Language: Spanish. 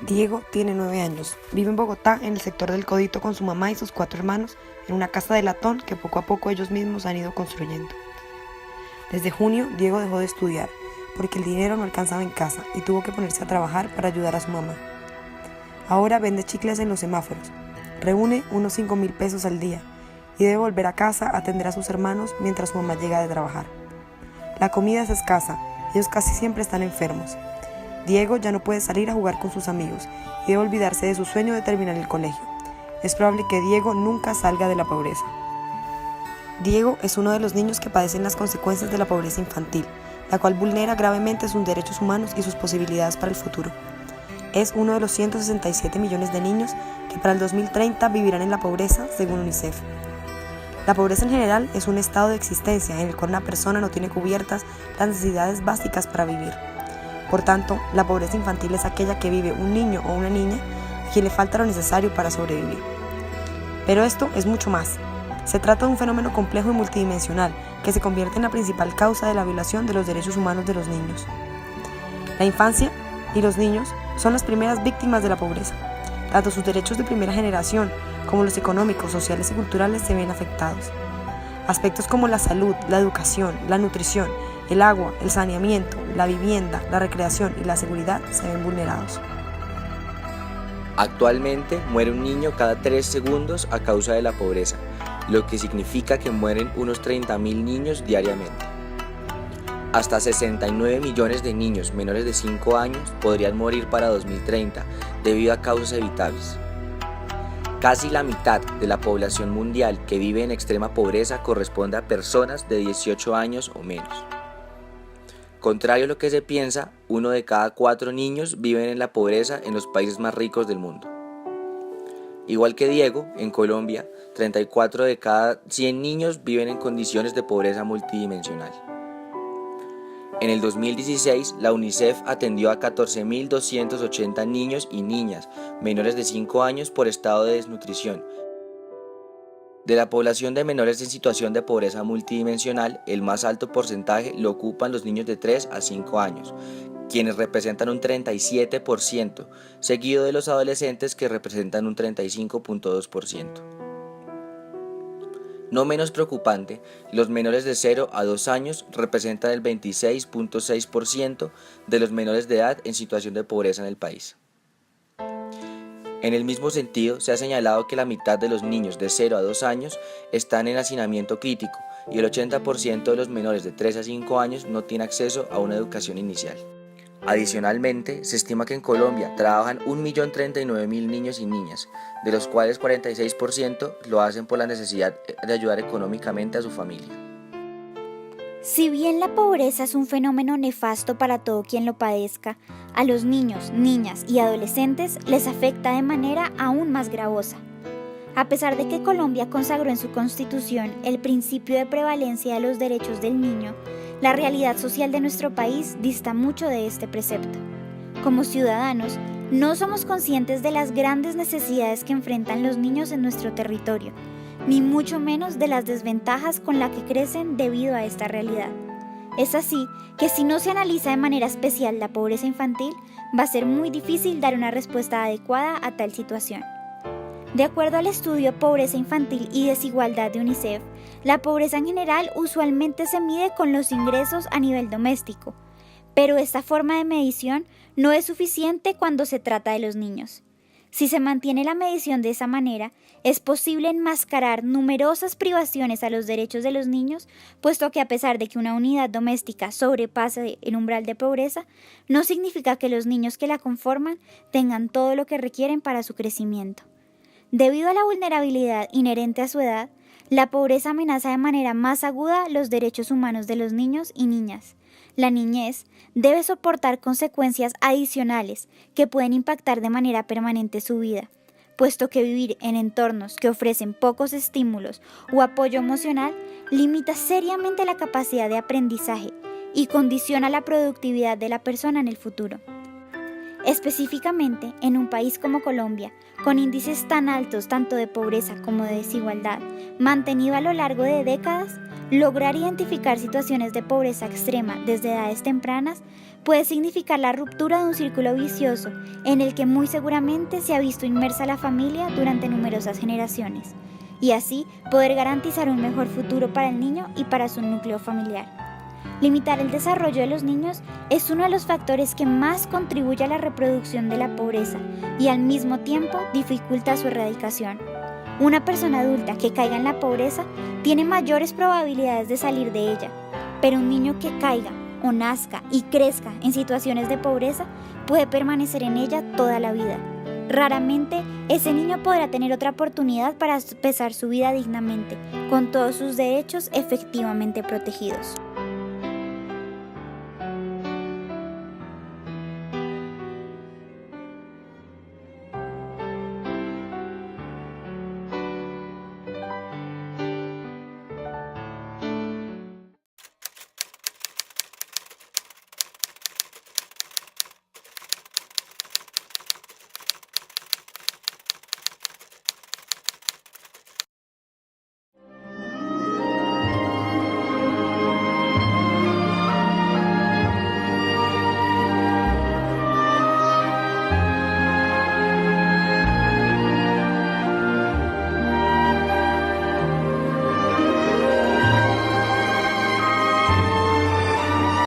Diego tiene 9 años, vive en Bogotá, en el sector del Codito con su mamá y sus 4 hermanos, en una casa de latón que poco a poco ellos mismos han ido construyendo. Desde junio, Diego dejó de estudiar, porque el dinero no alcanzaba en casa y tuvo que ponerse a trabajar para ayudar a su mamá. Ahora vende chicles en los semáforos, reúne unos 5.000 pesos al día y debe volver a casa a atender a sus hermanos mientras su mamá llega de trabajar. La comida es escasa, ellos casi siempre están enfermos. Diego ya no puede salir a jugar con sus amigos y debe olvidarse de su sueño de terminar el colegio. Es probable que Diego nunca salga de la pobreza. Diego es uno de los niños que padecen las consecuencias de la pobreza infantil, la cual vulnera gravemente sus derechos humanos y sus posibilidades para el futuro. Es uno de los 167 millones de niños que para el 2030 vivirán en la pobreza, según UNICEF. La pobreza en general es un estado de existencia en el cual una persona no tiene cubiertas las necesidades básicas para vivir. Por tanto, la pobreza infantil es aquella que vive un niño o una niña a quien le falta lo necesario para sobrevivir. Pero esto es mucho más. Se trata de un fenómeno complejo y multidimensional que se convierte en la principal causa de la violación de los derechos humanos de los niños. La infancia y los niños son las primeras víctimas de la pobreza. Tanto sus derechos de primera generación como los económicos, sociales y culturales se ven afectados. Aspectos como la salud, la educación, la nutrición, el agua, el saneamiento, la vivienda, la recreación y la seguridad se ven vulnerados. Actualmente muere un niño cada 3 segundos a causa de la pobreza, lo que significa que mueren unos 30.000 niños diariamente. Hasta 69 millones de niños menores de 5 años podrían morir para 2030 debido a causas evitables. Casi la mitad de la población mundial que vive en extrema pobreza corresponde a personas de 18 años o menos. Contrario a lo que se piensa, 1 de cada 4 niños viven en la pobreza en los países más ricos del mundo. Igual que Diego, en Colombia, 34 de cada 100 niños viven en condiciones de pobreza multidimensional. En el 2016, la UNICEF atendió a 14.280 niños y niñas menores de 5 años por estado de desnutrición. De la población de menores en situación de pobreza multidimensional, el más alto porcentaje lo ocupan los niños de 3 a 5 años, quienes representan un 37%, seguido de los adolescentes que representan un 35.2%. No menos preocupante, los menores de 0 a 2 años representan el 26.6% de los menores de edad en situación de pobreza en el país. En el mismo sentido, se ha señalado que la mitad de los niños de 0 a 2 años están en hacinamiento crítico y el 80% de los menores de 3 a 5 años no tiene acceso a una educación inicial. Adicionalmente, se estima que en Colombia trabajan 1.039.000 niños y niñas, de los cuales 46% lo hacen por la necesidad de ayudar económicamente a su familia. Si bien la pobreza es un fenómeno nefasto para todo quien lo padezca, a los niños, niñas y adolescentes les afecta de manera aún más gravosa. A pesar de que Colombia consagró en su Constitución el principio de prevalencia de los derechos del niño, la realidad social de nuestro país dista mucho de este precepto. Como ciudadanos, no somos conscientes de las grandes necesidades que enfrentan los niños en nuestro territorio, ni mucho menos de las desventajas con las que crecen debido a esta realidad. Es así que si no se analiza de manera especial la pobreza infantil, va a ser muy difícil dar una respuesta adecuada a tal situación. De acuerdo al estudio Pobreza Infantil y Desigualdad de UNICEF, la pobreza en general usualmente se mide con los ingresos a nivel doméstico, pero esta forma de medición no es suficiente cuando se trata de los niños. Si se mantiene la medición de esa manera, es posible enmascarar numerosas privaciones a los derechos de los niños, puesto que a pesar de que una unidad doméstica sobrepase el umbral de pobreza, no significa que los niños que la conforman tengan todo lo que requieren para su crecimiento. Debido a la vulnerabilidad inherente a su edad, la pobreza amenaza de manera más aguda los derechos humanos de los niños y niñas. La niñez debe soportar consecuencias adicionales que pueden impactar de manera permanente su vida, puesto que vivir en entornos que ofrecen pocos estímulos o apoyo emocional limita seriamente la capacidad de aprendizaje y condiciona la productividad de la persona en el futuro. Específicamente, en un país como Colombia, con índices tan altos tanto de pobreza como de desigualdad, mantenido a lo largo de décadas, lograr identificar situaciones de pobreza extrema desde edades tempranas puede significar la ruptura de un círculo vicioso en el que muy seguramente se ha visto inmersa la familia durante numerosas generaciones, y así poder garantizar un mejor futuro para el niño y para su núcleo familiar. Limitar el desarrollo de los niños es uno de los factores que más contribuye a la reproducción de la pobreza y al mismo tiempo dificulta su erradicación. Una persona adulta que caiga en la pobreza tiene mayores probabilidades de salir de ella, pero un niño que caiga o nazca y crezca en situaciones de pobreza puede permanecer en ella toda la vida. Raramente ese niño podrá tener otra oportunidad para empezar su vida dignamente, con todos sus derechos efectivamente protegidos.